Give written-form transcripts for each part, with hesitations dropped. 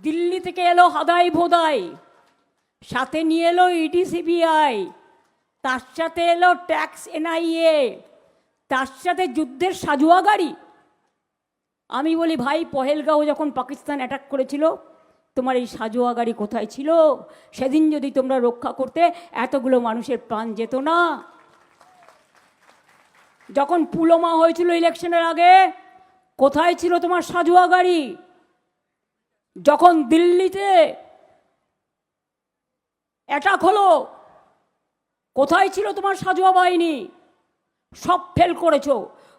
দিল্লি থেকে এলো হাদাই ভোদাই, সাথে নিয়ে এলো ইডি সিবিআই, তার সাথে এলো ট্যাক্স এনআইএ, তার সাথে যুদ্ধের সাজুয়া গাড়ি। আমি বলি ভাই, পহেলগাঁও যখন পাকিস্তান অ্যাটাক করেছিল, তোমার এই সাজোয়া গাড়ি কোথায় ছিল? সেদিন যদি তোমরা রক্ষা করতে, এতগুলো মানুষের প্রাণ যেত না। যখন পুলওয়ামা হয়েছিল ইলেকশনের আগে, কোথায় ছিল তোমার সাজোয়া গাড়ি? যখন দিল্লিতে অ্যাটাক হলো, কোথায় ছিল তোমার সাজোয়া বাহিনী? সব ফেল করেছো।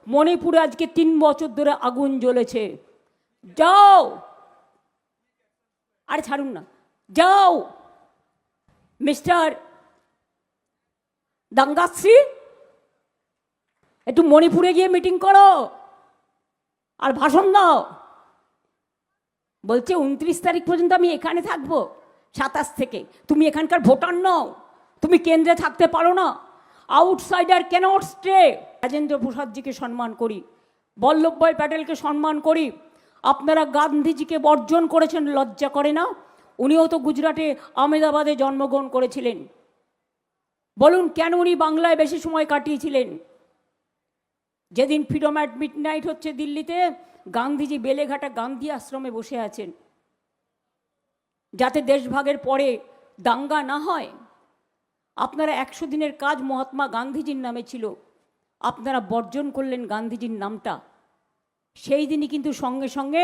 মণিপুরে আজকে 3 বছর ধরে আগুন জ্বলেছে, যাও, আরে ছাড়ুন না, যাও মিস্টার দাঙ্গাশ্রী, একটু মণিপুরে গিয়ে মিটিং করো আর ভাষণ দাও। বলছে 29 তারিখ পর্যন্ত আমি এখানে থাকবো, 27 থেকে। তুমি এখানকার ভোটার নও, তুমি কেন্দ্রে থাকতে পারো না। Outsider cannot stay. রাজেন্দ্র প্রসাদজিকে সম্মান করি, বল্লভভাই প্যাটেলকে সম্মান করি। আপনারা গান্ধীজিকে বর্জন করেছেন, লজ্জা করে না? উনিও তো গুজরাটে আহমেদাবাদে জন্মগ্রহণ করেছিলেন। বলুন কেন উনি বাংলায় বেশি সময় কাটিয়েছিলেন? যেদিন ফ্রিডম অ্যাট মিডনাইট হচ্ছে দিল্লিতে, গান্ধীজি বেলেঘাটা গান্ধী আশ্রমে বসে আছেন, যাতে দেশভাগের পরে দাঙ্গা না হয়। আপনারা 100 দিনের কাজ মহাত্মা গান্ধীজির নামে ছিল, আপনারা বর্জন করলেন গান্ধীজির নামটা। সেই দিনই কিন্তু সঙ্গে সঙ্গে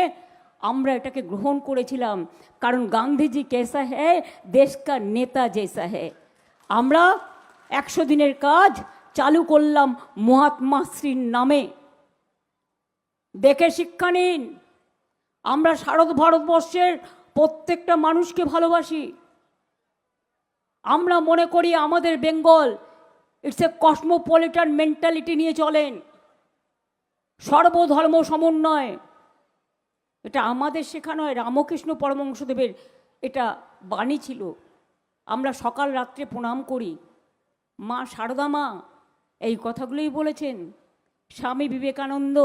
আমরা এটাকে গ্রহণ করেছিলাম, কারণ গান্ধীজি কেসা হ্যায়, দেশ কা নেতা জেসা হ্যায়। আমরা 100 দিনের কাজ চালু করলাম মহাত্মা শ্রীর নামে। দেখে শিক্ষা নিন। আমরা সারা ভারতবর্ষের প্রত্যেকটা মানুষকে ভালোবাসি। আমরা মনে করি আমাদের Bengal it's a cosmopolitan mentality নিয়ে চলেন, সর্বধর্ম সমন্বয়। এটা আমাদের শেখা নয়, রামকৃষ্ণ পরমহংসদেবের এটা বাণী ছিল। আমরা সকাল রাত্রে প্রণাম করি। মা শারদা মা এই কথাগুলোই বলেছেন। স্বামী বিবেকানন্দ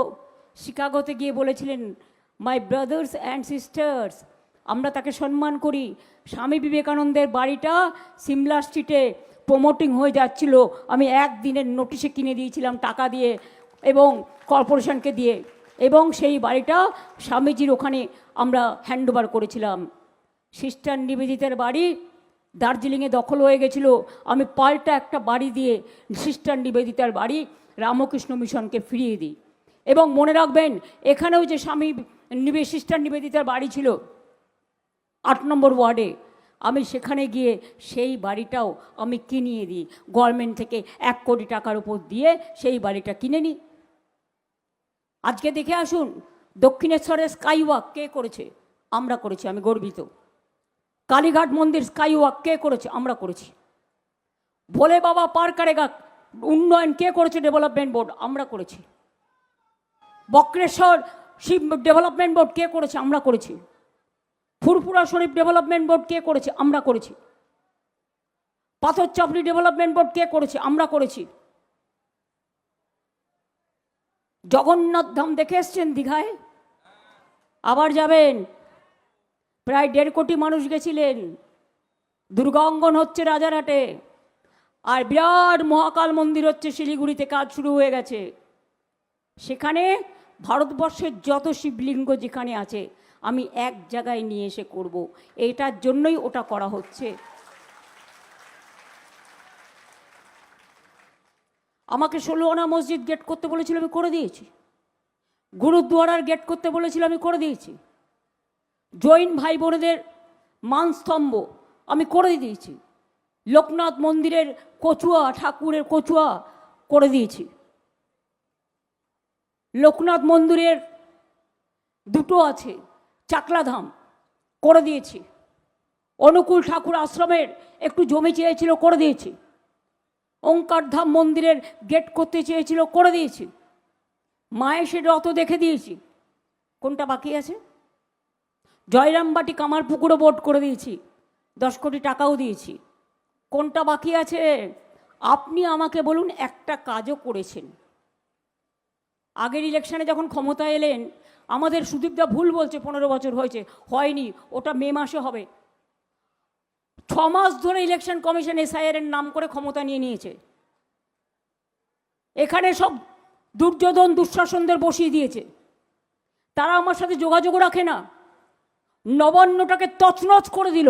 শিকাগোতে গিয়ে বলেছিলেন, মাই ব্রাদার্স অ্যান্ড সিস্টার্স। আমরা তাকে সম্মান করি। স্বামী বিবেকানন্দের বাড়িটা সিমলা স্ট্রিটে প্রমোটিং হয়ে যাচ্ছিল, আমি একদিনের নোটিশে কিনে দিয়েছিলাম টাকা দিয়ে এবং কর্পোরেশনকে দিয়ে, এবং সেই বাড়িটা স্বামীজির ওখানে আমরা হ্যান্ডওভার করেছিলাম। সিস্টার নিবেদিতার বাড়ি দার্জিলিংয়ে দখল হয়ে গেছিল, আমি পাল্টা একটা বাড়ি দিয়ে সিস্টার নিবেদিতার বাড়ি রামকৃষ্ণ মিশনকে ফিরিয়ে দিই। এবং মনে রাখবেন, এখানেও যে সিস্টার নিবেদিতার বাড়ি ছিল 8 নম্বর ওয়ার্ডে, আমি সেখানে গিয়ে সেই বাড়িটাও আমি কিনিয়ে দিই। গভর্নমেন্ট থেকে 1 কোটি টাকার উপর দিয়ে সেই বাড়িটা কিনে নিই। আজকে দেখে আসুন, দক্ষিণেশ্বরের স্কাই ওয়াক কে করেছে? আমরা করেছি, আমি গর্বিত। কালীঘাট মন্দির স্কাই ওয়াক কে করেছে? আমরা করেছি। ভোলে বাবা পার কারেগা উন্নয়ন কে করেছে? ডেভেলপমেন্ট বোর্ড, আমরা করেছি। বক্রেশ্বর শিব ডেভেলপমেন্ট বোর্ড কে করেছে? আমরা করেছি। ফুরফুরা শরীফ ডেভেলপমেন্ট বোর্ড কে করেছে? আমরা করেছি। পাথর চাপড়ি ডেভেলপমেন্ট বোর্ড কে করেছে? আমরা করেছি। জগন্নাথ ধাম দেখে এসছেন দীঘায়? আবার যাবেন। প্রায় 1.5 কোটি মানুষ গেছিলেন। দুর্গা অঙ্গন হচ্ছে রাজারহাটে, আর বিরাট মহাকাল মন্দির হচ্ছে শিলিগুড়িতে, কাজ শুরু হয়ে গেছে। সেখানে ভারতবর্ষের যত শিবলিঙ্গ যেখানে আছে আমি এক জায়গায় নিয়ে এসে করব, এটার জন্যই ওটা করা হচ্ছে। আমাকে 16 আনা মসজিদ গেট করতে বলেছিল, আমি করে দিয়েছি। গুরুদ্বারার গেট করতে বলেছিল, আমি করে দিয়েছি। জৈন ভাই বোনেদের মানস্তম্ভ আমি করে দিয়েছি। লোকনাথ মন্দিরের কচুয়া, ঠাকুরের কচুয়া করে দিয়েছি। লোকনাথ মন্দিরের 2টো আছে, চাকলাধাম করে দিয়েছি। অনুকূল ঠাকুর আশ্রমের একটু জমি চেয়েছিল, করে দিয়েছি। ওঙ্কার ধাম মন্দিরের গেট করতে চেয়েছিল, করে দিয়েছি। মায়েশের রথ দেখে দিয়েছি। কোনটা বাকি আছে? জয়রামবাটি কামারপুকুরও বোর্ড করে দিয়েছি, 10 কোটি টাকাও দিয়েছি। কোনটা বাকি আছে? আপনি আমাকে বলুন একটা কাজও করেছেন? আগের ইলেকশনে যখন ক্ষমতায় এলেন, আমাদের সুদীপদা ভুল বলছে, 15 বছর হয়েছে, হয়নি, ওটা মে মাসে হবে। 6 মাস ধরে ইলেকশন কমিশন এসআইআর এর নাম করে ক্ষমতা নিয়েছে। এখানে সব দুর্যোধন দুঃশাসনদের বসিয়ে দিয়েছে। তারা আমার সাথে যোগাযোগ রাখে না, নবান্নটাকে তছনছ করে দিল।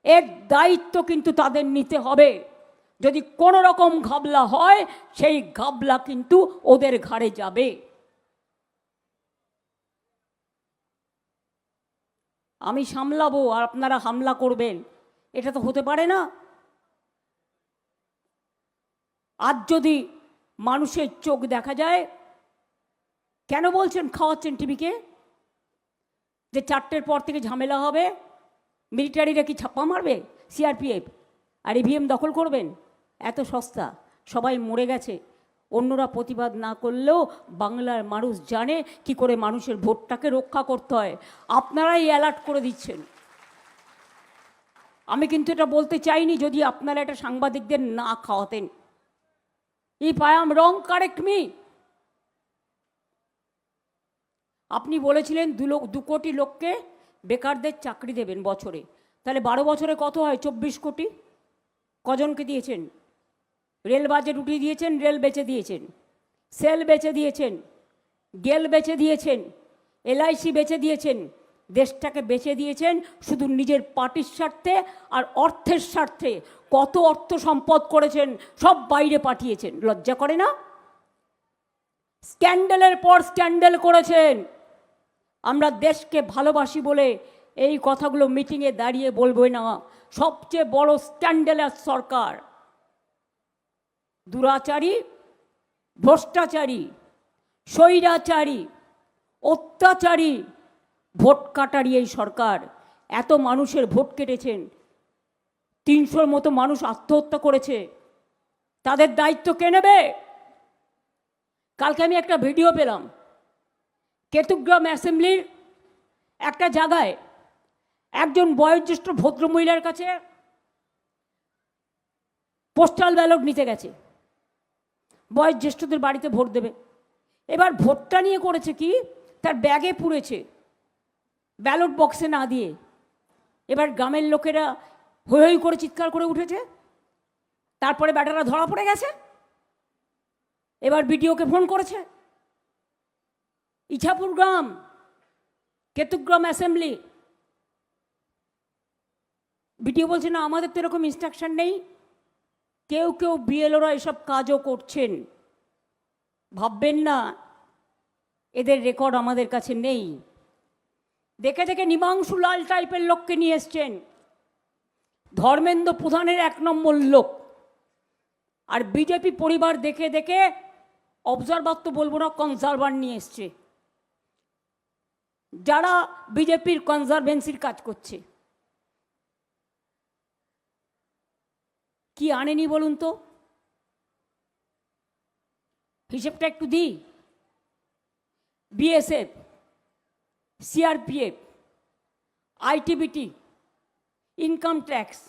এর দায়িত্ব কিন্তু তাদের নিতে হবে। যদি কোনো রকম ঘাবলা হয়, সেই ঘাবলা কিন্তু ওদের ঘাড়ে যাবে। আমি সামলাবো আর আপনারা হামলা করবেন, এটা তো হতে পারে না। আজ যদি মানুষের চোখ দেখা যায়, কেন বলছেন খাওয়াচ্ছেন টিভিকে যে 4টের পর থেকে ঝামেলা হবে? মিলিটারিরা কি ছাপ্পা মারবে? সিআরপিএফ আর ইভিএম দখল করবেন? এত সস্তা, সবাই মরে গেছে। অন্যরা প্রতিবাদ না করলেও বাংলার মানুষ জানে কি করে মানুষের ভোটটাকে রক্ষা করতে হয়। আপনারাই অ্যালার্ট করে দিচ্ছেন। আমি কিন্তু এটা বলতে চাইনি যদি আপনারা এটা সাংবাদিকদের না খাওয়াতেন। If I am wrong, correct me. আপনি বলেছিলেন 2 কোটি লোককে বেকারদের চাকরি দেবেন বছরে, তাহলে 12 বছরে কত হয়? 24 কোটি। কজনকে দিয়েছেন? রেল বাজেট উঠিয়ে দিয়েছেন, রেল বেচে দিয়েছেন, সেল বেচে দিয়েছেন, গেল বেচে দিয়েছেন, এলআইসি বেচে দিয়েছেন, দেশটাকে বেচে দিয়েছেন শুধু নিজের পার্টির স্বার্থে আর অর্থের স্বার্থে। কত অর্থ সম্পদ করেছেন, সব বাইরে পাঠিয়েছেন। লজ্জা করে না? স্ক্যান্ডালের পর স্ক্যান্ডাল করেছেন। আমরা দেশকে ভালোবাসি বলে এই কথাগুলো মিটিংয়ে দাঁড়িয়ে বলবো না। সবচেয়ে বড় স্ক্যান্ডালার সরকার, দুরাচারী, ভ্রষ্টাচারী, স্বৈরাচারী, অত্যাচারী, ভোট কাটারি এই সরকার। এত মানুষের ভোট কেটেছেন, 300-র মতো মানুষ আত্মহত্যা করেছে। তাদের দায়িত্ব কে নেবে? কালকে আমি একটা ভিডিও পেলাম, কেতুগ্রাম অ্যাসেম্বলির একটা জায়গায় একজন বয়োজ্যেষ্ঠ ভদ্রমহিলার কাছে পোস্টাল ব্যালট নিতে গেছে। বয়োজ্যেষ্ঠদের বাড়িতে ভোট দেবে। এবার ভোটটা নিয়ে করেছে কি, তার ব্যাগে পুড়েছে, ব্যালট বক্সে না দিয়ে। এবার গ্রামের লোকেরা হৈ হৈ করে চিৎকার করে উঠেছে। তারপরে ব্যাটারা ধরা পড়ে গেছে। এবার বিডিওকে ফোন করেছে। ইছাপুর গ্রাম, কেতুগ্রাম অ্যাসেম্বলি। বিডিও বলছে না, আমাদের তো এরকম ইনস্ট্রাকশন নেই। কেউ কেউ বিএলওরা এসব কাজও করছেন। ভাববেন না এদের রেকর্ড আমাদের কাছে নেই। দেখে দেখে নিমাংশু লাল টাইপের লোককে নিয়ে এসছেন, ধর্মেন্দ্র প্রধানের 1 নম্বর লোক। আর বিজেপি পরিবার দেখে দেখে অবজারভার তো বলবো না, কনজারভার নিয়ে এসছে, যারা বিজেপির কনজারভেন্সির কাজ করছে। কি আনেনি বলুন তো, হিসেবটা একটু দিই। BSF, CRPF, ITBT, income tax,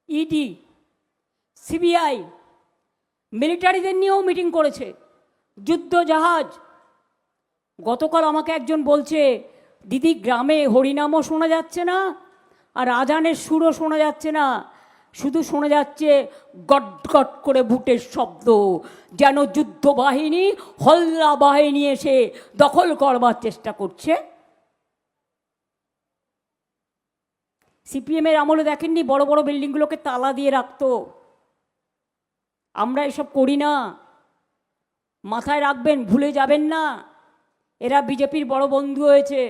ED, CBI, মিলিটারিদের নিয়েও মিটিং করেছে। যুদ্ধ জাহাজ। গতকাল আমাকে একজন বলছে, দিদি গ্রামে হরিনামও শোনা যাচ্ছে না আর আজানের সুরও শোনা যাচ্ছে না, শুধু শোনা যাচ্ছে গট গট করে বুটের শব্দ, যেন যুদ্ধ বাহিনী, হল্লা বাহিনী এসে দখল করবার চেষ্টা করছে। সিপিএমের আমলে দেখেননি বড় বড় বিল্ডিংগুলোকে তালা দিয়ে রাখতো? আমরা এসব করি না, মাথায় রাখবেন, ভুলে যাবেন না। এরা বিজেপির বড় বন্ধু হয়েছে।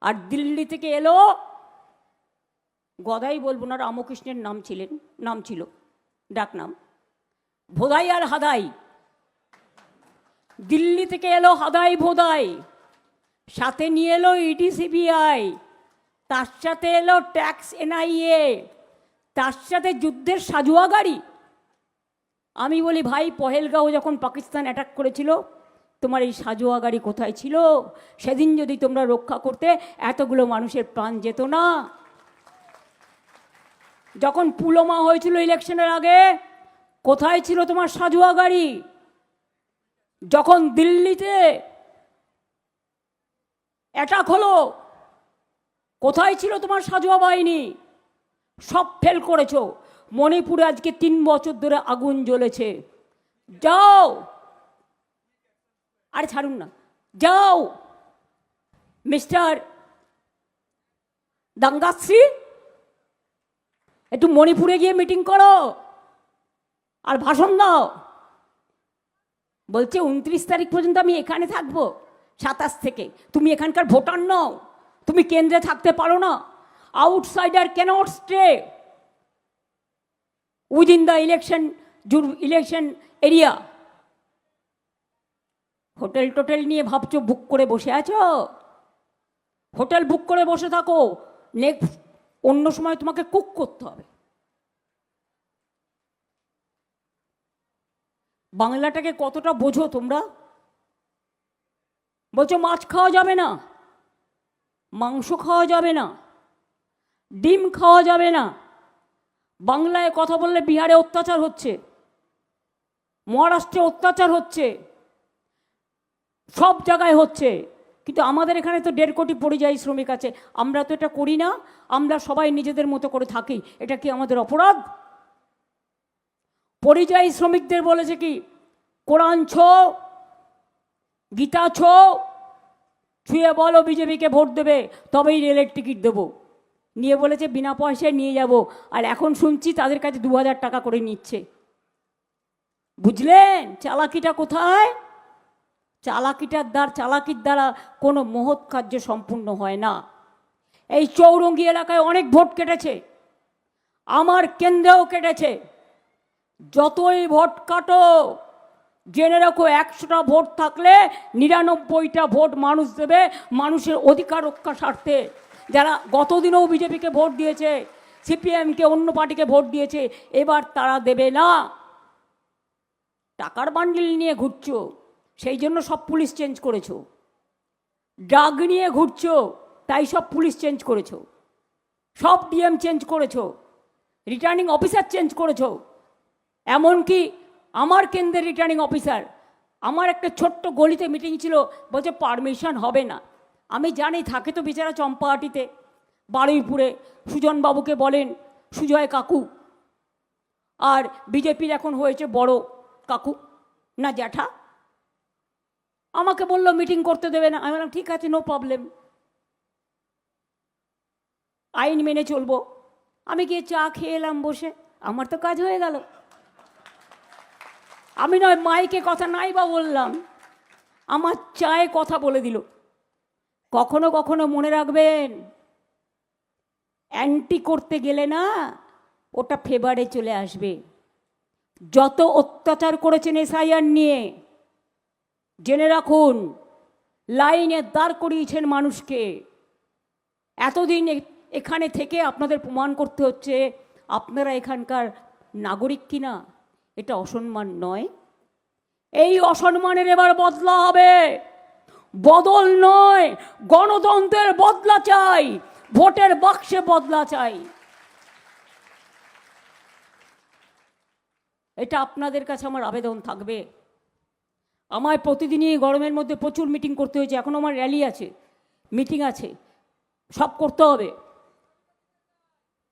আর দিল্লি থেকে এলো, গদাই বলবো না, রামকৃষ্ণের নাম ছিল ডাক নাম, ভোদাই আর হাদাই। দিল্লি থেকে এলো হাদাই ভোদাই, সাথে নিয়ে এলো ইডি সিবিআই, তার সাথে এলো ট্যাক্স এনআইএ, তার সাথে যুদ্ধের সাজুয়া গাড়ি। আমি বলি ভাই, পহেলগাঁও যখন পাকিস্তান অ্যাটাক করেছিল, তোমার এই সাজোয়া গাড়ি কোথায় ছিল? সেদিন যদি তোমরা রক্ষা করতে, এতগুলো মানুষের প্রাণ যেত না। যখন পুলওয়ামা হয়েছিল ইলেকশনের আগে, কোথায় ছিল তোমার সাজোয়া গাড়ি? যখন দিল্লিতে অ্যাটাক হলো, কোথায় ছিল তোমার সাজোয়া বাহিনী? সব ফেল করেছো। মণিপুরে আজকে 3 বছর ধরে আগুন জ্বলেছে। যাও, আরে ছাড়ুন না, যাও মিস্টার দাঙ্গাশ্রী, একটু মণিপুরে গিয়ে মিটিং করো আর ভাষণ দাও। বলছে 29 তারিখ পর্যন্ত আমি এখানে থাকবো, 27 থেকে। তুমি এখানকার ভোটার নও, তুমি কেন্দ্রে থাকতে পারো না। Outsider cannot stay within the election area. Hotel টোটেল নিয়ে ভাবছো বুক করে বসে আছো? হোটেল বুক করে বসে থাকো, নেক্সট অন্য সময় তোমাকে কুক করতে হবে। বাংলাটাকে কতটা বোঝো তোমরা? বলছো মাছ খাওয়া যাবে না, মাংস খাওয়া যাবে না, ডিম খাওয়া যাবে না। বাংলায় কথা বললে বিহারে অত্যাচার হচ্ছে, মহারাষ্ট্রে অত্যাচার হচ্ছে, সব জায়গায় হচ্ছে। কিন্তু আমাদের এখানে তো 1.5 কোটি পরিযায়ী শ্রমিক আছে, আমরা তো এটা করি না। আমরা সবাই নিজেদের মতো করে থাকি, এটা কি আমাদের অপরাধ? পরিযায়ী শ্রমিকদের বলেছে কি, কোরআন ছো, গীতা ছো, ছুঁয়ে বলো বিজেপিকে ভোট দেবে, তবেই রেলের টিকিট দেবো। নিয়ে বলেছে বিনা পয়সায় নিয়ে যাব। আর এখন শুনছি তাদের কাছে 2000 টাকা করে নিচ্ছে। বুঝলেন চালাকিটা কোথায়? চালাকির দ্বারা কোনো মহৎ কার্য সম্পূর্ণ হয় না। এই চৌরঙ্গি এলাকায় অনেক ভোট কেটেছে, আমার কেন্দ্রেও কেটেছে। যতই ভোট কাটো, জেনে রাখো 100টা ভোট থাকলে 99টা ভোট মানুষ দেবে মানুষের অধিকার রক্ষা স্বার্থে। যারা গতদিনও বিজেপিকে ভোট দিয়েছে, সিপিএমকে, অন্য পার্টিকে ভোট দিয়েছে, এবার তারা দেবে না। টাকার বান্ডিল নিয়ে ঘুরছো, সেই জন্য সব পুলিশ চেঞ্জ করেছো। ড্রাগ নিয়ে ঘুরছো, তাই সব পুলিশ চেঞ্জ করেছো, সব ডিএম চেঞ্জ করেছো, রিটার্নিং অফিসার চেঞ্জ করেছো। এমনকি আমার কেন্দ্রের রিটার্নিং অফিসার, আমার একটা ছোট্ট গলিতে মিটিং ছিল, বলছে পারমিশন হবে না। আমি জানি থাকে তো বেচারা চম্পাহাটিতে, বারুইপুরে। সুজনবাবুকে বলেন সুজয় কাকু, আর বিজেপির এখন হয়েছে বড় কাকু না জ্যাঠা। আমাকে বললো মিটিং করতে দেবে না। আমি বললাম ঠিক আছে, নো প্রবলেম, আইন মেনে চলবো। আমি গিয়ে চা খেয়ে এলাম বসে, আমার তো কাজ হয়ে গেল। আমি নয় মাইকে কথা নাই বা বললাম, আমার চায়ে কথা বলে দিল। কখনো কখনো মনে রাখবেন, অ্যান্টি করতে গেলে না ওটা ফেভারে চলে আসবে। যত অত্যাচার করেছেন এসআইআর নিয়ে, জেনে রাখুন লাইনে দাঁড় করিয়েছেন মানুষকে। এতদিন এখানে থেকে আপনাদের প্রমাণ করতে হচ্ছে আপনারা এখানকার নাগরিক কিনা। এটা অসম্মান নয়? এই অসম্মানের এবার বদলা হবে। বদল নয়, গণতন্ত্রের বদলা চাই, ভোটের বাক্সে বদলা চাই। এটা আপনাদের কাছে আমার আবেদন থাকবে। আমায় প্রতিদিনই গরমের মধ্যে প্রচুর মিটিং করতে হয়েছে, এখন আমার র্যালি আছে, মিটিং আছে, সব করতে হবে।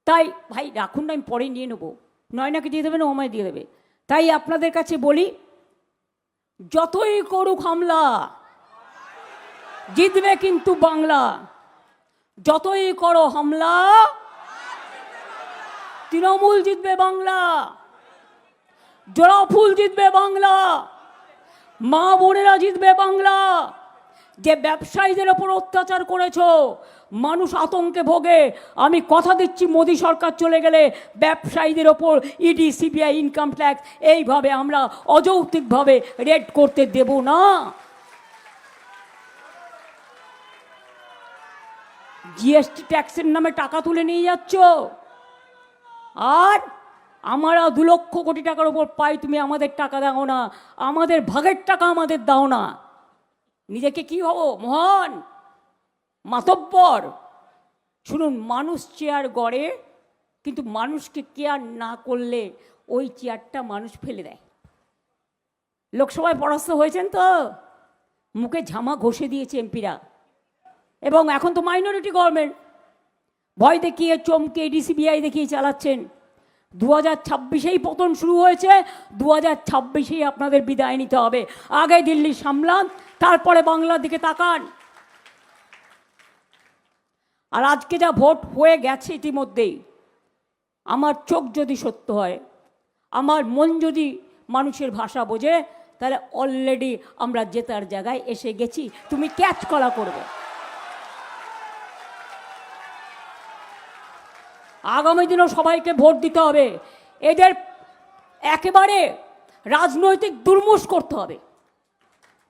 তাই ভাই রাখুন না, আমি পরে নিয়ে নেবো। নয়নাকে দিয়ে দেবে না আমায় দিয়ে দেবে। তাই আপনাদের কাছে বলি, যতই করুক হামলা, জিতবে কিন্তু বাংলা। যতই করো হামলা, তৃণমূল জিতবে বাংলা, জোড়াফুল জিতবে বাংলা, মা বোনেরা জিতবে বাংলা। যে ব্যবসায়ীদের ওপর অত্যাচার করেছো, মানুষ আতঙ্কে ভোগে। আমি কথা দিচ্ছি, মোদী সরকার চলে গেলে ব্যবসায়ীদের ওপর ইডি, সিবিআই, ইনকাম ট্যাক্স এইভাবে আমরা অযৌক্তিকভাবে রেড করতে দেব না। জিএসটি ট্যাক্সের নামে টাকা তুলে নিয়ে যাচ্ছ, আর আমরা 2 লক্ষ কোটি টাকার ওপর পাই, তুমি আমাদের টাকা দাও না, আমাদের ভাগের টাকা আমাদের দাও না। নিজেকে কি হবো, মহান মাতব্বর? শুনুন, মানুষ চেয়ার গড়ে, কিন্তু মানুষকে কেয়ার না করলে ওই চেয়ারটা মানুষ ফেলে দেয়। লোকসভায় পরাস্ত হয়েছেন তো, মুখে ঝামা ঘষে দিয়েছে এমপিরা, এবং এখন তো মাইনরিটি গভর্নমেন্ট, ভয় দেখিয়ে চমকে ডিসিবিআই দেখিয়ে চালাচ্ছেন। 2026-এই পতন শুরু হয়েছে, 2026-এই আপনাদের বিদায় নিতে হবে। আগে দিল্লি সামলান, তারপরে বাংলার দিকে তাকান। আর আজকে যা ভোট হয়ে গেছে ইতিমধ্যেই, আমার চোখ যদি সত্য হয়, আমার মন যদি মানুষের ভাষা বোঝে, তাহলে অলরেডি আমরা জেতার জায়গায় এসে গেছি। তুমি ক্যাচ করা করবে। আগামী দিনও সবাইকে ভোট দিতে হবে। এদের একেবারে রাজনৈতিক দুর্মুষ করতে হবে।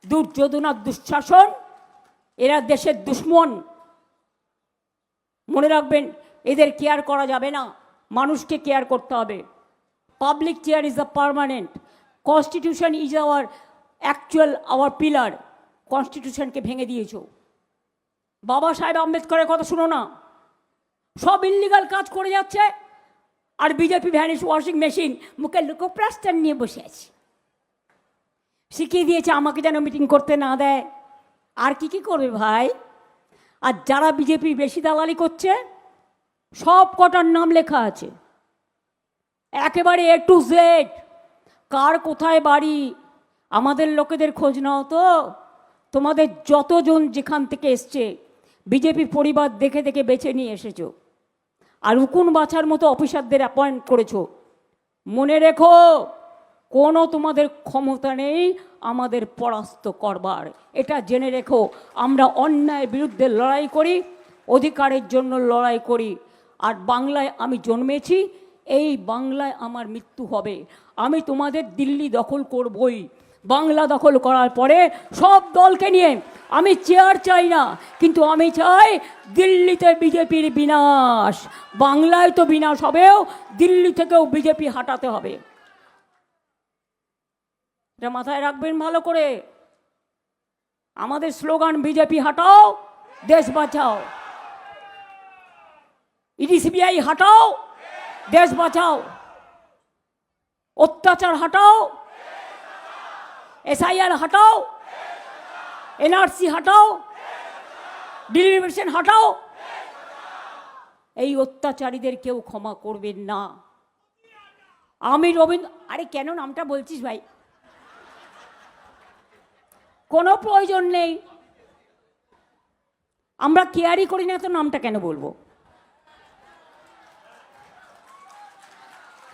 দুর্যোধনা দুঃশাসন, এরা দেশের দুশ্মন। মনে রাখবেন, এদের কেয়ার করা যাবে না, মানুষকে কেয়ার করতে হবে। Public chair is the permanent, constitution is our actual our pillar. কনস্টিটিউশনকে ভেঙে দিয়েছ। বাবা সাহেব আম্বেদকরের কথা শুনো না, সব ইল্লিগাল কাজ করে যাচ্ছে, আর বিজেপি ভ্যানিশ ওয়াশিং মেশিন মুখে লোকপ্রাস্তান নিয়ে বসে আছে। শিখিয়ে দিয়েছে আমাকে যেন মিটিং করতে না দেয়। আর কি কি করবে ভাই? আর যারা বিজেপি বেশি দালালি করছে, সব কটার নাম লেখা আছে একেবারে A to Z, কার কোথায় বাড়ি। আমাদের লোকেদের খোঁজ নাও তো। তোমাদের যতজন যেখান থেকে এসছে, বিজেপি পরিবার দেখে দেখে বেছে নিয়ে এসেছো, আর উকুন বাছার মতো অফিসারদের অ্যাপয়েন্ট করেছো। মনে রেখো, কোনো তোমাদের ক্ষমতা নেই আমাদের পরাস্ত করবার। এটা জেনে রেখো, আমরা অন্যায়ের বিরুদ্ধে লড়াই করি, অধিকারের জন্য লড়াই করি। আর বাংলায় আমি জন্মেছি, এই বাংলায় আমার মৃত্যু হবে। আমি তোমাদের দিল্লি দখল করবই। বাংলা দখল করার পরে সব দলকে নিয়ে আমি চেয়ার চাই না, কিন্তু আমি চাই দিল্লিতে বিজেপির বিনাশ। বাংলায় তো বিনাশ হবেও, দিল্লি থেকেও বিজেপি হাঁটাতে হবে। এটা মাথায় রাখবেন ভালো করে। আমাদের স্লোগান বিজেপি হাঁটাও, দেশ বাঁচাও। ইডিসিবিআই হাঁটাও, দেশ বাঁচাও। অত্যাচার হাঁটাও, SIR হাঁটাও, NRC হাঁটাও, ডিলিমিটেশন হাঁটাও। এই অত্যাচারীদের কেউ ক্ষমা করবেন না। আমি রবীন্দ্র, আরে কেন নামটা বলছিস ভাই? কোনো প্রয়োজন নেই, আমরা কেয়ারই করি না, তো নামটা কেন বলবো?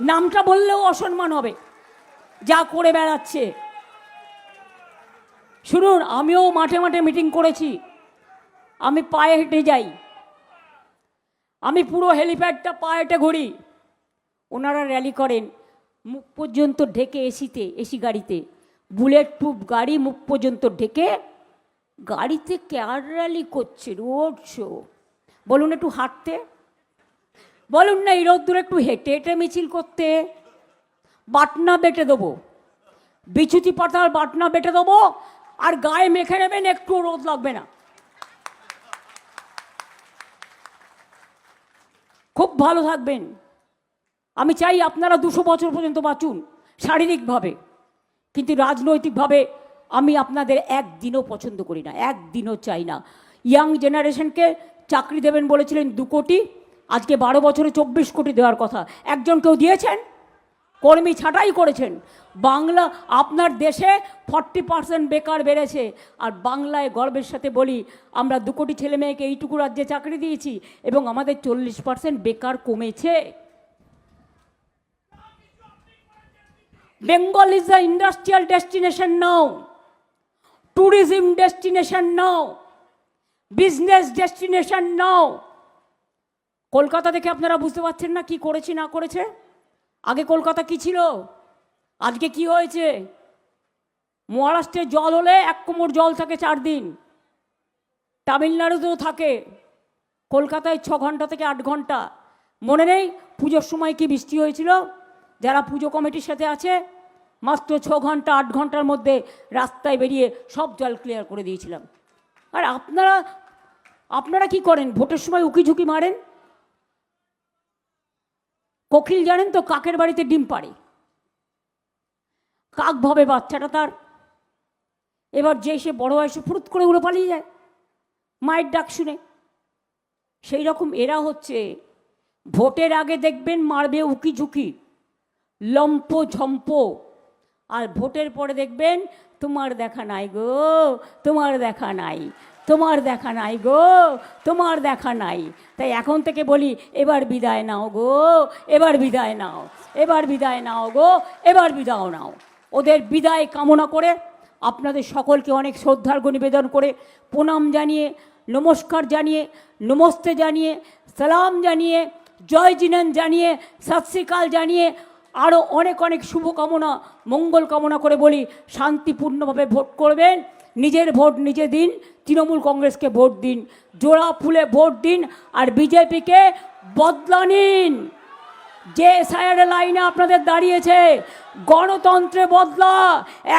নামটা বললেও অসম্মান হবে, যা করে বেড়াচ্ছে। শুনুন, আমিও মাঠে মাঠে মিটিং করেছি, আমি পায়ে হেঁটে যাই, আমি পুরো হেলিপ্যাডটা পায়ে হেঁটে ঘুরি। ওনারা র্যালি করেন মুখ পর্যন্ত ঢেকে, এসি গাড়িতে, বুলেট প্রুফ গাড়ি, মুখ পর্যন্ত ঢেকে গাড়িতে কার র্যালি করছে? Road show. বলুন একটু হাঁটতে, বলুন না এই রোদ্দুরে একটু হেঁটে হেঁটে মিছিল করতে। বাটনা বেটে দেবো, বিছুতি পাতার বাটনা বেটে দেবো, আর গায়ে মেখে নেবেন, একটু রোদ লাগবে না। খুব ভালো থাকবেন। আমি চাই আপনারা 200 বছর পর্যন্ত বাঁচুন শারীরিকভাবে, কিন্তু রাজনৈতিকভাবে আমি আপনাদের একদিনও পছন্দ করি না, একদিনও চাই না। ইয়াং জেনারেশনকে চাকরি দেবেন বলেছিলেন 2 কোটি, আজকে 12 বছরে 24 কোটি দেওয়ার কথা। একজন কেউ দিয়েছেন? কর্মী ছাঁটাই করেছেন। বাংলা, আপনার দেশে 40% বেকার বেড়েছে, আর বাংলায় গর্বের সাথে বলি আমরা 2 কোটি ছেলে মেয়েকে এইটুকু রাজ্যে চাকরি দিয়েছি, এবং আমাদের 40% বেকার কমেছে। Bengal is the industrial destination now, tourism destination now, business destination now. Kolkata দেখে আপনারা বুঝতে পারছেন না কি করেছি না করেছে? আগে কলকাতা কি ছিল, আজকে কি হয়েছে? মহারাষ্ট্রে জল হলে 1 কোমর জল থাকে 4 দিন, তামিলনাড়ুতেও থাকে, কলকাতায় 6 ঘন্টা থেকে 8 ঘন্টা। মনে নেই পুজোর সময় কি বৃষ্টি হয়েছিল? যারা পুজো কমিটির সাথে আছে, মাত্র 6 ঘন্টা 8 ঘন্টার মধ্যে রাস্তায় বেরিয়ে সব জল ক্লিয়ার করে দিয়েছিলাম। আর আপনারা কি করেন? ভোটের সময় উকি ঝুঁকি মারেন। কোকিল জানেন তো কাকের বাড়িতে ডিম পাড়ে। কাক ভাবে বাচ্চাটা তার। এবার যে সে বড় হয় সে ফুরুত করে উড়ে পালিয়ে যায় মায়ের ডাক শুনে। সেই রকম এরা হচ্ছে ভোটের আগে দেখবেন মারবে উকি ঝুঁকি, লম্প ঝম্প, আর ভোটের পরে দেখবেন তোমার দেখা নাই গো, তোমার দেখা নাই, তোমার দেখা নাই গো, তোমার দেখা নাই। তাই এখন থেকে বলি, এবার বিদায় নাও গো, এবার বিদায় নাও, এবার বিদায় নাও গো, এবার বিদায় নাও। ওদের বিদায় কামনা করে আপনাদের সকলকে অনেক শ্রদ্ধার্ঘ্য নিবেদন করে, প্রণাম জানিয়ে, নমস্কার জানিয়ে, নমস্তে জানিয়ে, সালাম জানিয়ে, জয় জিনেন জানিয়ে, সত শ্রী আকাল জানিয়ে, আরও অনেক অনেক শুভকামনা মঙ্গল কামনা করে বলি, শান্তিপূর্ণভাবে ভোট করবেন। নিজের ভোট নিজে দিন, তৃণমূল কংগ্রেসকে ভোট দিন, জোড়া ফুলে ভোট দিন, আর বিজেপিকে বদলা নিন। যে এসআইআর লাইনে আপনাদের দাঁড়িয়েছে, গণতন্ত্রে বদলা,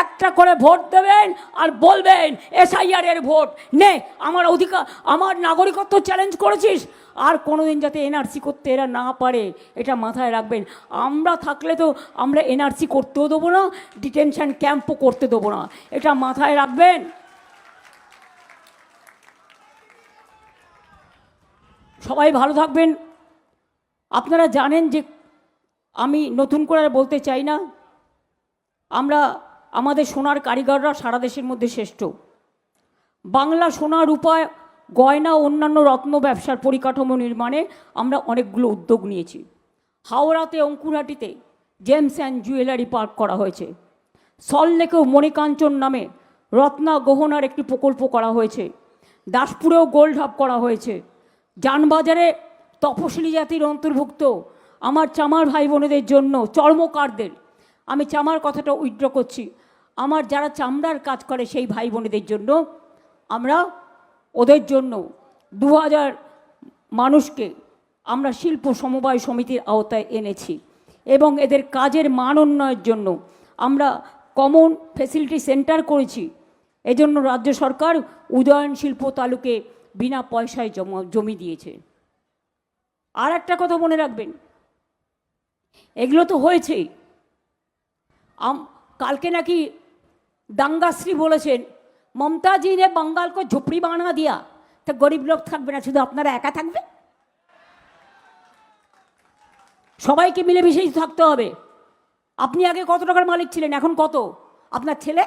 একটা করে ভোট দেবেন আর বলবেন এসআইআর এর ভোট নে, আমার অধিকার, আমার নাগরিকত্ব চ্যালেঞ্জ করেছিস, আর কোনোদিন যাতে এনআরসি করতে এরা না পারে, এটা মাথায় রাখবেন। আমরা থাকলে তো আমরা এনআরসি করতেও দেবো না, ডিটেনশন ক্যাম্পও করতে দেবো না, এটা মাথায় রাখবেন। সবাই ভালো থাকবেন। আপনারা জানেন যে আমি নতুন করে আর বলতে চাই না, আমরা আমাদের সোনার কারিগররা সারা দেশের মধ্যে শ্রেষ্ঠ। বাংলা সোনার উপায়, গয়না, অন্যান্য রত্ন ব্যবসার পরিকাঠামো নির্মাণে আমরা অনেকগুলো উদ্যোগ নিয়েছি। হাওড়াতে অঙ্কুরহাটিতে জেমস অ্যান্ড জুয়েলারি পার্ক করা হয়েছে। সল্টলেকেও মণিকাঞ্চন নামে রত্না গহনার একটি প্রকল্প করা হয়েছে। দাসপুরেও গোল্ড হাব করা হয়েছে। যানবাজারে তপশিলি জাতির অন্তর্ভুক্ত আমার চামার ভাই বোনেদের জন্য, চর্মকারদের, আমি চামার কথাটা উইথড্র করছি, আমার যারা চামড়ার কাজ করে সেই ভাই বোনেদের জন্য আমরা ওদের জন্য 2000 মানুষকে আমরা শিল্প সমবায় সমিতির আওতায় এনেছি, এবং এদের কাজের মান উন্নয়নের জন্য আমরা কমন ফেসিলিটি সেন্টার করেছি। এজন্য রাজ্য সরকার উদয়ন শিল্প তালুকে বিনা পয়সায় জমি দিয়েছে। আর একটা কথা মনে রাখবেন, এগুলো তো হয়েছেই। কালকে নাকি দাঙ্গাশ্রী বলেছেন, মমতাজি নে বাঙ্গালকে ঝুপড়ি বানা দিয়া, তা গরিব লোক থাকবে না, শুধু আপনারা একা থাকবে। সবাইকে মিলেমিশেই থাকতে হবে। আপনি আগে কত টাকার মালিক ছিলেন, এখন কত? আপনার ছেলে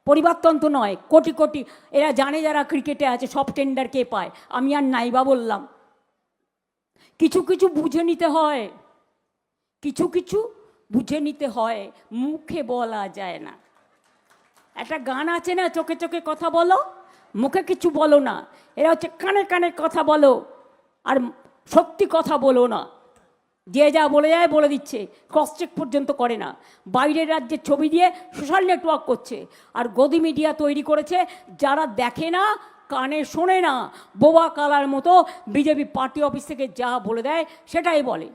পরিবারতন্ত্র নয়, কোটি কোটি। এরা জানে যারা ক্রিকেটে আছে সব টেন্ডার কে পায়, আমি আর নাইবা বললাম। কিছু কিছু বুঝে নিতে হয়, কিছু কিছু বুঝে নিতে হয়, মুখে বলা যায় না। একটা গান আছে না, চোখে চোখে কথা বলো, মুখে কিছু বলো না। এরা হচ্ছে কানে কানে কথা বলো আর সত্যি কথা বলো না। যে যা বলে যায় বলে দিচ্ছে, ক্রস চেক পর্যন্ত করে না। বাইরের রাজ্যের ছবি দিয়ে সোশ্যাল নেটওয়ার্ক করছে, আর গদি মিডিয়া তৈরি করেছে যারা দেখে না, কানে শোনে না, বোবা কালার মতো বিজেপি পার্টি অফিস থেকে যা বলে দেয় সেটাই বলে।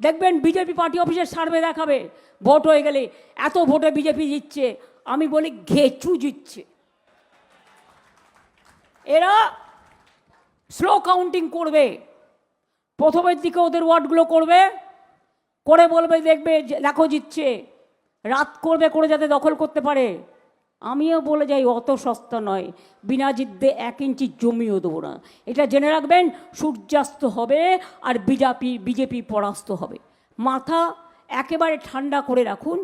দেখবেন বিজেপি পার্টি অফিসের সার্ভে দেখাবে ভোট হয়ে গেলে এত ভোটে বিজেপি জিতছে, আমি বলি ঘেচু জিতছে। এরা স্লো কাউন্টিং করবে, প্রথমের দিকে ওদের ওয়ার্ডগুলো করবে, করে বলবে দেখবে দেখো জিতছে, রাত করবে করে যাতে দখল করতে পারে। আমিও বলে যাই অত সস্তা নয়, বিনা জিদ্দে 1 ইঞ্চি জমিও দেবো না। এটা জেনে রাখবেন, সূর্যাস্ত হবে আর বিজেপি পরাস্ত হবে। মাথা একেবারে ঠান্ডা করে রাখুন,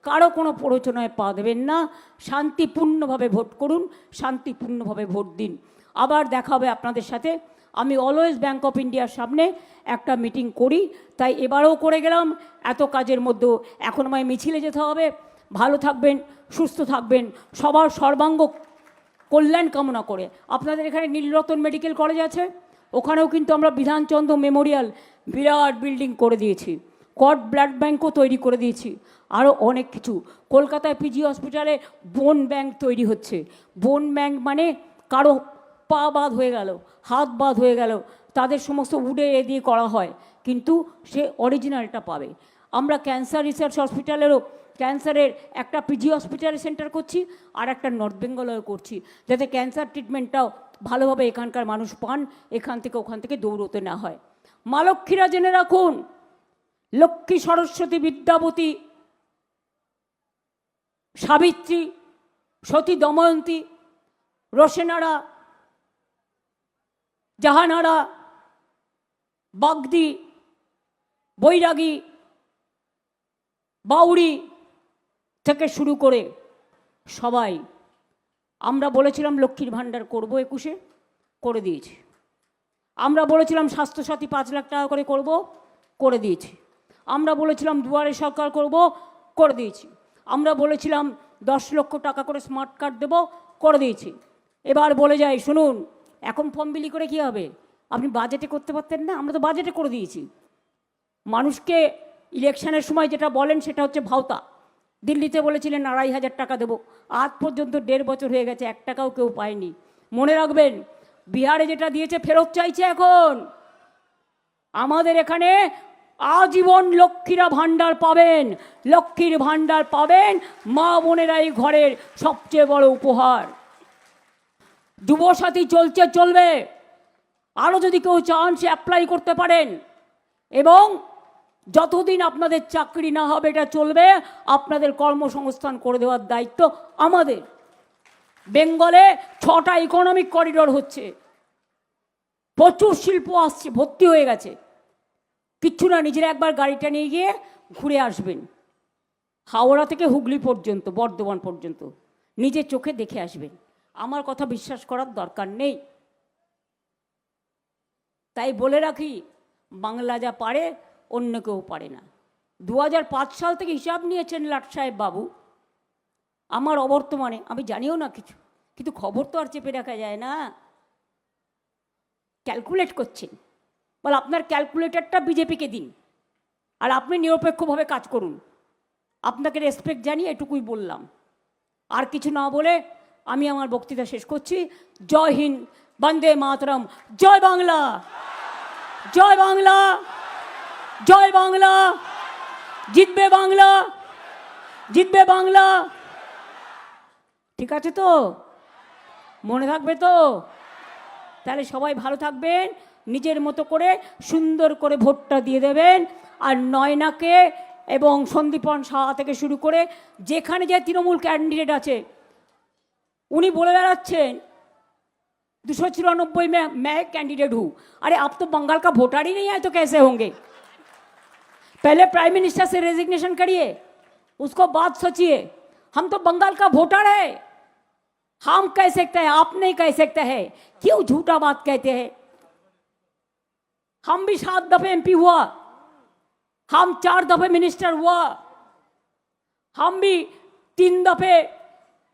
কারো কোনো প্ররোচনায় পা দেবেন না, শান্তিপূর্ণভাবে ভোট করুন, শান্তিপূর্ণভাবে ভোট দিন। আবার দেখা হবে আপনাদের সাথে। আমি অলওয়েজ ব্যাঙ্ক অফ ইন্ডিয়ার সামনে একটা মিটিং করি, তাই এবারেও করে গেলাম। এত কাজের মধ্যেও এখন আমায় মিছিলে যেতে হবে। ভালো থাকবেন, সুস্থ থাকবেন, সবার সর্বাঙ্গ কল্যাণ কামনা করে। আপনাদের এখানে নীলরতন মেডিকেল কলেজ আছে, ওখানেও কিন্তু আমরা বিধানচন্দ্র মেমোরিয়াল বিরাট বিল্ডিং করে দিয়েছি, কড ব্লাড ব্যাঙ্কও তৈরি করে দিয়েছি, আরও অনেক কিছু। কলকাতায় পিজি হসপিটালে বোন ব্যাঙ্ক তৈরি হচ্ছে। বোন ব্যাঙ্ক মানে কারো পা বাদ হয়ে গেল, হাত বাদ হয়ে গেল, তাদের সমস্ত উডে দিয়ে করা হয়, কিন্তু সে অরিজিনালটা পাবে। আমরা ক্যান্সার রিসার্চ হসপিটালেরও ক্যান্সারের একটা পিজি হসপিটালে সেন্টার করছি, আর একটা নর্থ বেঙ্গলেও করছি, যাতে ক্যান্সার ট্রিটমেন্টটাও ভালোভাবে এখানকার মানুষ পান, এখান থেকে ওখান থেকে দৌড়তে না হয়। মা লক্ষ্মীরা জেনে রাখুন, লক্ষ্মী, সরস্বতী, বিদ্যাবতী সাবিত্রী, সতী দময়ন্তী, রোশেনারা, জাহানারা, বাগদি, বৈরাগী, বাউরি থেকে শুরু করে সবাই আমরা বলেছিলাম লক্ষ্মীর ভাণ্ডার করব 21-এ, করে দিয়েছি। আমরা বলেছিলাম স্বাস্থ্যসাথী 5 লাখ টাকা করে করব, করে দিয়েছি। আমরা বলেছিলাম দুয়ারে সরকার করব, করে দিয়েছি। আমরা বলেছিলাম 10 লক্ষ টাকা করে স্মার্ট কার্ড দেব, করে দিয়েছি। এবার বলে যাই, শুনুন, এখন ফর্ম বিলি করে কী হবে? আপনি বাজেটে করতে পারতেন না? আমরা তো বাজেটে করে দিয়েছি। মানুষকে ইলেকশনের সময় যেটা বলেন সেটা হচ্ছে ভাওতা। দিল্লিতে বলেছিলেন 2,500 টাকা দেবো, আজ পর্যন্ত 1.5 বছর হয়ে গেছে, 1 টাকাও কেউ পায়নি। মনে রাখবেন, বিহারে যেটা দিয়েছে ফেরত চাইছে এখন। আমাদের এখানে আজীবন লক্ষ্মীরা ভাণ্ডার পাবেন, লক্ষ্মীর ভাণ্ডার পাবেন, মা বোনেরা এই ঘরের সবচেয়ে বড় উপহার। যুবসাথী চলছে, চলবে, আরও যদি কেউ চান সে অ্যাপ্লাই করতে পারেন। এবং যতদিন আপনাদের চাকরি না হবে এটা চলবে, আপনাদের কর্মসংস্থান করে দেওয়ার দায়িত্ব আমাদের। বেঙ্গলে 6টা ইকোনমিক করিডোর হচ্ছে, প্রচুর শিল্প আসছে, ভর্তি হয়ে গেছে। কিচ্ছু না, নিজেরা একবার গাড়িটা নিয়ে গিয়ে ঘুরে আসবেন, হাওড়া থেকে হুগলি পর্যন্ত, বর্ধমান পর্যন্ত নিজের চোখে দেখে আসবেন। আমার কথা বিশ্বাস করার দরকার নেই। তাই বলে রাখি, বাংলা যা পারে অন্য কেউ পারে না। 2005 সাল থেকে হিসাব নিয়েছেন লাট সাহেব বাবু আমার অবর্তমানে, আমি জানিও না কিছু, কিন্তু খবর তো আর চেপে রাখা যায় না। ক্যালকুলেট করছেন, বল আপনার ক্যালকুলেটরটা বিজেপিকে দিন, আর আপনি নিরপেক্ষভাবে কাজ করুন। আপনাকে রেসপেক্ট জানিয়ে এটুকুই বললাম, আর কিছু না বলে আমি আমার বক্তৃতা শেষ করছি। জয় হিন্দ, বন্দে মাতরম, জয় বাংলা, জয় বাংলা, জয় বাংলা, জিতবে বাংলা, জিতবে বাংলা। ঠিক আছে তো? মনে থাকবে তো? তাহলে সবাই ভালো থাকবেন, নিজের মতো করে সুন্দর করে ভোটটা দিয়ে দেবেন। আর নয়নাকে এবং সন্দীপন সাহা থেকে শুরু করে যেখানে যে তৃণমূল ক্যান্ডিডেট আছে, উনি বলে বেড়াচ্ছেন 294 में मैं कैंडिडेट हूँ। अरे आप तो बंगाल का वोटर ही नहीं है तो कैसे होंगे? पहले प्राइम मिनिस्टर से रेजिग्नेशन करिए, उसको बात सोचिए। हम तो बंगाल का वोटर है, हम कह सकते हैं, आप नहीं कह सकते हैं। क्यों झूठा बात कहते हैं? हम भी 7 दफे MP हुआ, हम 4 दफे मिनिस्टर हुआ, हम भी 3 दफे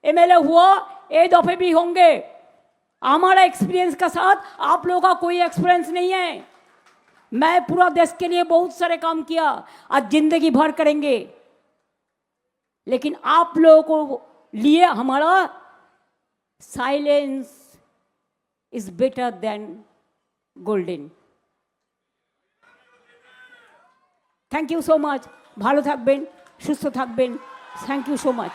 MLA हुआ, 1 दफे भी होंगे। हमारा एक्सपीरियंस का साथ आप लोगों का कोई एक्सपीरियंस नहीं है। मैं पूरा देश के लिए बहुत सारे काम किया, आज जिंदगी भर करेंगे, लेकिन आप लोगों को लिए हमारा silence is better than golden. Thank you so much. ভালো থাকবেন, সুস্থ থাকবেন। Thank you so much.